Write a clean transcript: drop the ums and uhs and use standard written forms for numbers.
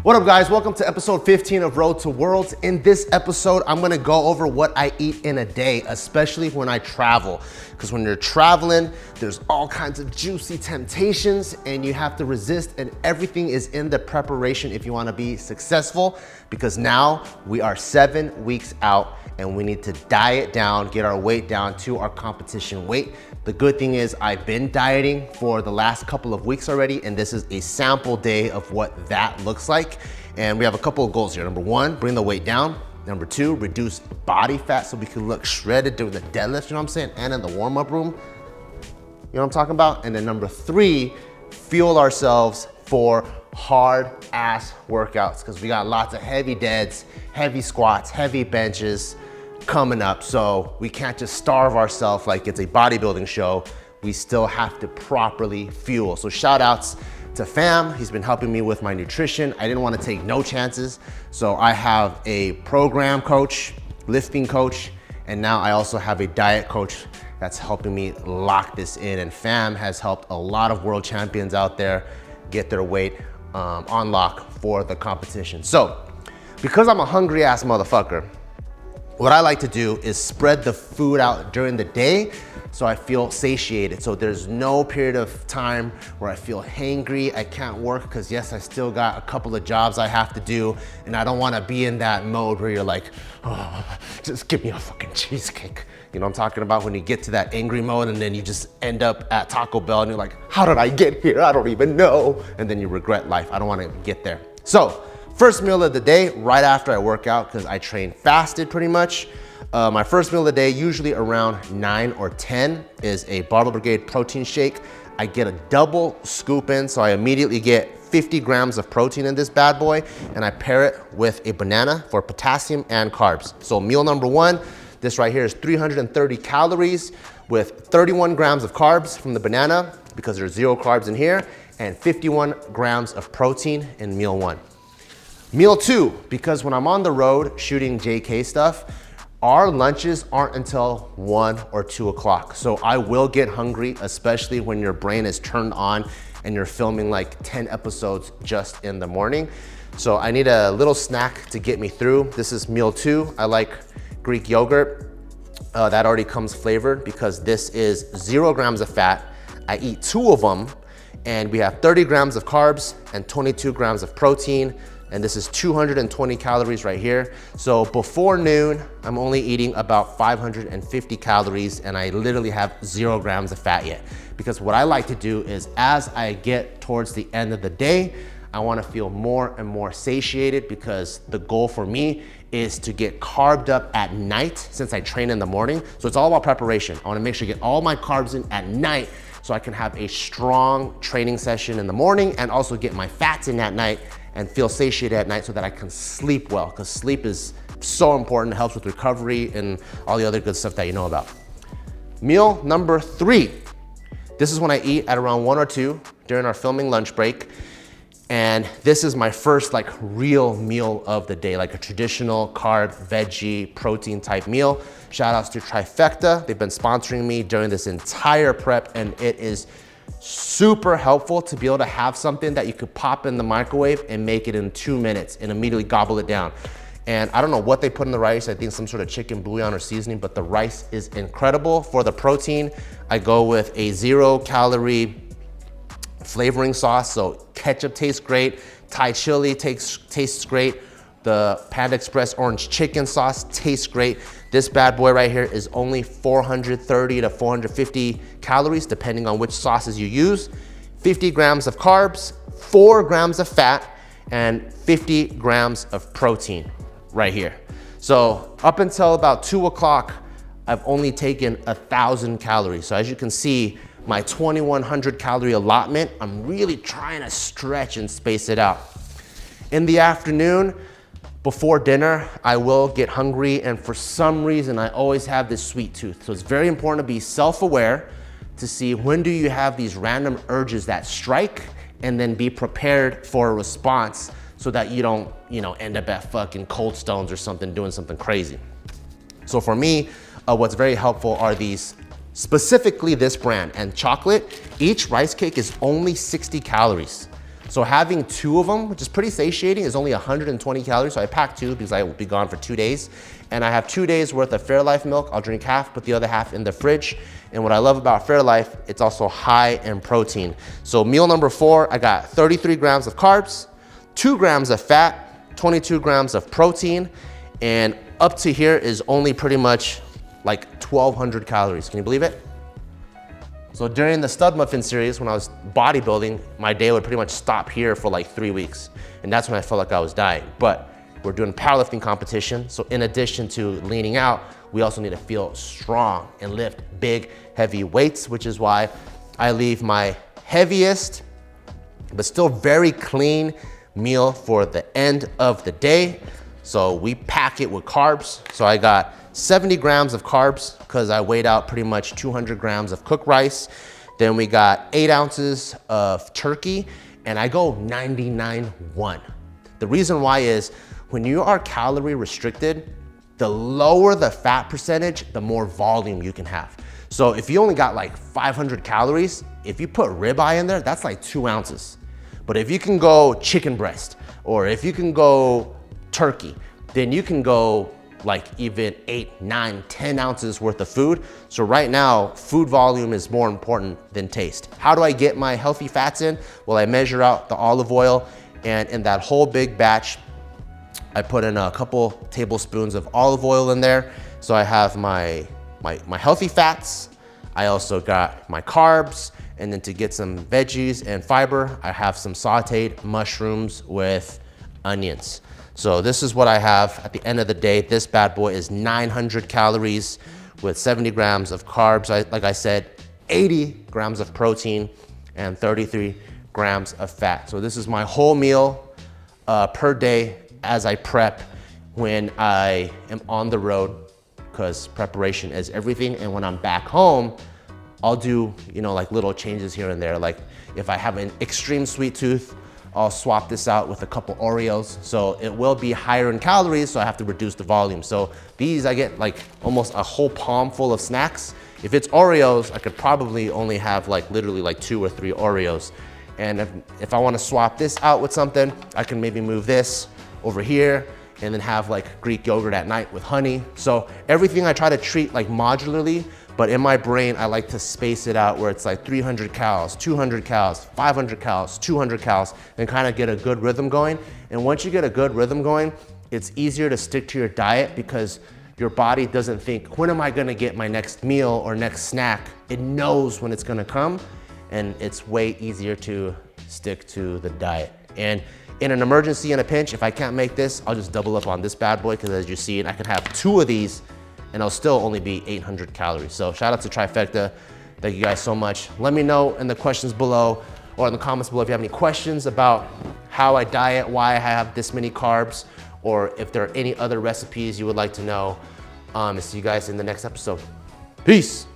What up, guys? Welcome to episode 15 of Road to Worlds. In this episode, I'm gonna go over what I eat in a day, especially when I travel. Because when you're traveling, there's all kinds of juicy temptations and you have to resist, and everything is in the preparation if you wanna be successful, because now we are 7 weeks out and we need to diet down, get our weight down to our competition weight. The good thing is I've been dieting for the last couple of weeks already, and this is a sample day of what that looks like. And we have a couple of goals here. Number one, bring the weight down. Number two, reduce body fat so we can look shredded during the deadlift, you know what I'm saying? And in the warm-up room, you know what I'm talking about? And then number three, fuel ourselves for hard ass workouts, because we got lots of heavy deads, heavy squats, heavy benches coming up. So we can't just starve ourselves like it's a bodybuilding show. We still have to properly fuel. So shout outs to Fam. He's been helping me with my nutrition. I didn't want to take no chances. So I have a program coach, lifting coach, and now I also have a diet coach that's helping me lock this in. And Fam has helped a lot of world champions out there get their weight on lock for the competition. So because I'm a hungry ass motherfucker, what I like to do is spread the food out during the day so I feel satiated. So there's no period of time where I feel hangry, I can't work, because yes, I still got a couple of jobs I have to do, and I don't wanna be in that mode where you're like, oh, just give me a fucking cheesecake. You know what I'm talking about? When you get to that angry mode and then you just end up at Taco Bell and you're like, how did I get here? I don't even know. And then you regret life. I don't wanna get there. So, first meal of the day, right after I work out, because I train fasted pretty much. My first meal of the day, usually around 9 or 10, is a Barbell Brigade protein shake. I get a double scoop in, so I immediately get 50 grams of protein in this bad boy, and I pair it with a banana for potassium and carbs. So meal number one, this right here is 330 calories with 31 grams of carbs from the banana, because there's 0 carbs in here, and 51 grams of protein in meal one. Meal two, because when I'm on the road shooting JK stuff, our lunches aren't until 1 or 2 o'clock. So I will get hungry, especially when your brain is turned on and you're filming like 10 episodes just in the morning. So I need a little snack to get me through. This is meal two. I like Greek yogurt. That already comes flavored, because this is 0 grams of fat. I eat 2 of them, and we have 30 grams of carbs and 22 grams of protein. And this is 220 calories right here. So before noon, I'm only eating about 550 calories, and I literally have 0 grams of fat yet. Because what I like to do is, as I get towards the end of the day, I wanna feel more and more satiated, because the goal for me is to get carved up at night since I train in the morning. So it's all about preparation. I wanna make sure I get all my carbs in at night so I can have a strong training session in the morning, and also get my fats in at night and feel satiated at night so that I can sleep well, because sleep is so important. It helps with recovery and all the other good stuff that you know about. Meal number three. This is when I eat at around 1 or 2 during our filming lunch break. And this is my first like real meal of the day, like a traditional carb, veggie, protein type meal. Shout outs to Trifecta. They've been sponsoring me during this entire prep, and it is super helpful to be able to have something that you could pop in the microwave and make it in 2 minutes and immediately gobble it down. And I don't know what they put in the rice. I think some sort of chicken bouillon or seasoning, but the rice is incredible. For the protein, I go with a 0 calorie flavoring sauce. So ketchup tastes great, Thai chili tastes great, the Panda Express orange chicken sauce tastes great. This bad boy right here is only 430 to 450 calories, depending on which sauces you use. 50 grams of carbs, 4 grams of fat, and 50 grams of protein right here. So up until about 2 o'clock, I've only taken 1,000 calories. So as you can see, my 2,100 calorie allotment, I'm really trying to stretch and space it out. In the afternoon, before dinner, I will get hungry, and for some reason, I always have this sweet tooth. So it's very important to be self-aware to see when do you have these random urges that strike, and then be prepared for a response so that you don't, end up at fucking Cold Stones or something, doing something crazy. So for me, what's very helpful are these, specifically this brand and chocolate. Each rice cake is only 60 calories. So having 2 of them, which is pretty satiating, is only 120 calories. So I packed 2 because I will be gone for 2 days. And I have 2 days worth of Fairlife milk. I'll drink half, put the other half in the fridge. And what I love about Fairlife, it's also high in protein. So meal number 4, I got 33 grams of carbs, 2 grams of fat, 22 grams of protein, and up to here is only pretty much like 1,200 calories. Can you believe it? So during the stud muffin series, when I was bodybuilding, my day would pretty much stop here for like 3 weeks. And that's when I felt like I was dying. But we're doing powerlifting competition. So in addition to leaning out, we also need to feel strong and lift big, heavy weights, which is why I leave my heaviest, but still very clean meal for the end of the day. So we pack it with carbs. So I got 70 grams of carbs because I weighed out pretty much 200 grams of cooked rice. Then we got 8 ounces of turkey, and I go 99-1. The reason why is when you are calorie restricted, the lower the fat percentage, the more volume you can have. So if you only got like 500 calories, if you put ribeye in there, that's like 2 ounces. But if you can go chicken breast, or if you can go turkey, then you can go like even 8, 9, 10 ounces worth of food. So right now, food volume is more important than taste. How do I get my healthy fats in? Well, I measure out the olive oil, and in that whole big batch, I put in a couple tablespoons of olive oil in there. So I have my healthy fats. I also got my carbs, and then to get some veggies and fiber, I have some sauteed mushrooms with onions. So this is what I have at the end of the day. This bad boy is 900 calories with 70 grams of carbs. Like I said, 80 grams of protein and 33 grams of fat. So this is my whole meal per day as I prep when I am on the road, because preparation is everything. And when I'm back home, I'll do, like little changes here and there. Like if I have an extreme sweet tooth, I'll swap this out with a couple Oreos. So it will be higher in calories, so I have to reduce the volume. So these, I get like almost a whole palm full of snacks. If it's Oreos, I could probably only have like literally like 2 or 3 Oreos. And if I wanna swap this out with something, I can maybe move this over here and then have like Greek yogurt at night with honey. So everything I try to treat like modularly, but in my brain, I like to space it out where it's like 300 calories, 200 calories, 500 calories, 200 calories, and kind of get a good rhythm going. And once you get a good rhythm going, it's easier to stick to your diet because your body doesn't think, when am I gonna get my next meal or next snack? It knows when it's gonna come, and it's way easier to stick to the diet. And in an emergency, in a pinch, if I can't make this, I'll just double up on this bad boy, because as you see, I can have 2 of these and I'll still only be 800 calories. So shout out to Trifecta. Thank you guys so much. Let me know in the questions below or in the comments below if you have any questions about how I diet, why I have this many carbs, or if there are any other recipes you would like to know. See you guys in the next episode. Peace.